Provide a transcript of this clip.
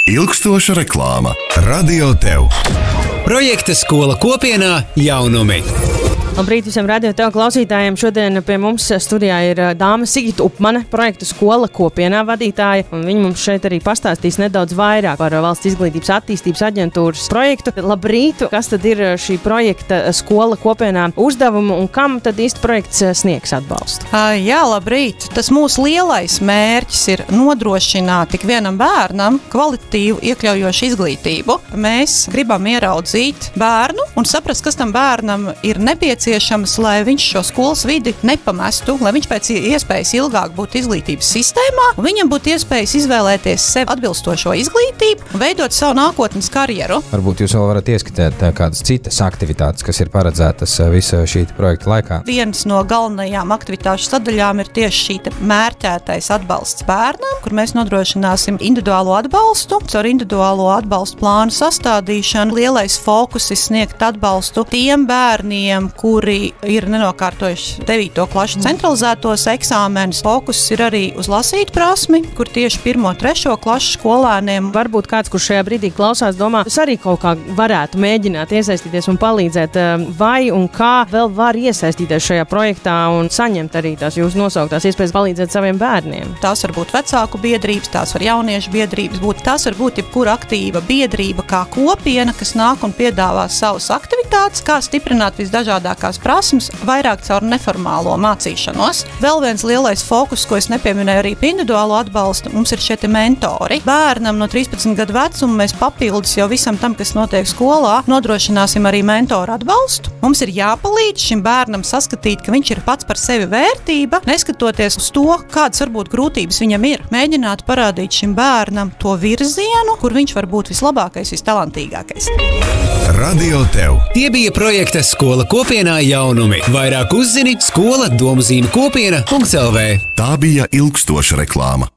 Ilgstoša reklāma. Radio Tev. Projekta Skola kopienā jaunumi. Labrīt visiem Radio Tev klausītājiem. Šodien pie mums studijā ir dāma Sigita Upmane, projekta Skola kopienā vadītāja. Un viņa mums šeit arī pastāstīs nedaudz vairāk par Valsts izglītības attīstības aģentūras projektu. Labrīt! Kas tad ir šī projekta Skola kopienā uzdevumu un kam tad īsti projekts sniegs atbalstu? Jā, labrīt! Tas mūsu lielais mērķis ir nodrošināt tik vienam bērnam kvalitatīvu iekļaujošu izglītību. Mēs gribam ieraudzīt bērnu un saprast, kas tam bērnam ir nepieciešams, lai viņš šo skolas vidi nepamestu, lai viņš pēc iespējas ilgāk būtu izglītības sistēmā, un viņam būtu iespējas izvēlēties sev atbilstošo izglītību un veidot savu nākotnes karjeru. Varbūt jūs vēl varat ieskatīt kādas citas aktivitātes, kas ir paredzētas visa šī projekta laikā. Viens no galvenajām aktivitāšu sadaļām ir tieši šī mērķētais atbalsts bērnam, kur mēs nodrošināsim individuālo atbalstu. Caur individuālo atbalstu plānu sastādīšanu lielais fokus ir sniegt atbalstu tiem bērniem, kuri ir nenokārtojuši 9. klašu centralizētos eksāmenus. Fokus ir arī uz lasīt prasmi, kur tieši 1. un 3. klašu skolēniem. Varbūt kāds, kurš šajā brīdī klausās, domā, es arī kaut kā varētu mēģināt iesaistīties un palīdzēt. Vai un kā vēl var iesaistīties šajā projektā un saņemt arī tās jūsu nosauktās iespējas palīdzēt saviem bērniem? Tās var būt vecāku biedrības, tās var jauniešu biedrības būt. Tās var būt jebkura aktīva biedrība kā kopiena, kas nāk un piedāvā savas aktivitātes, kā stiprināt visdažādākās prasmes, vairāk caur neformālo mācīšanos. Vēl viens lielais fokus, ko es nepieminēju arī pie individuālo atbalstu, mums ir šie mentori. Bērnam no 13 gadu vecuma mēs papildus jau visam tam, kas notiek skolā, nodrošināsim arī mentoru atbalstu. Mums ir jāpalīdz šim bērnam saskatīt, ka viņš ir pats par sevi vērtība, neskatoties uz to, kādas varbūt grūtības viņam ir. Mēģināt parādīt šim bērnam to virzienu, kur viņš var būt vislabākais, vistalantīgākais. Radio Tev. Tie bija projekta Skola kopienā jaunumi. Vairāk uzzini skola domzīme kopiena.lv. Tā bija ilgstoša reklāma.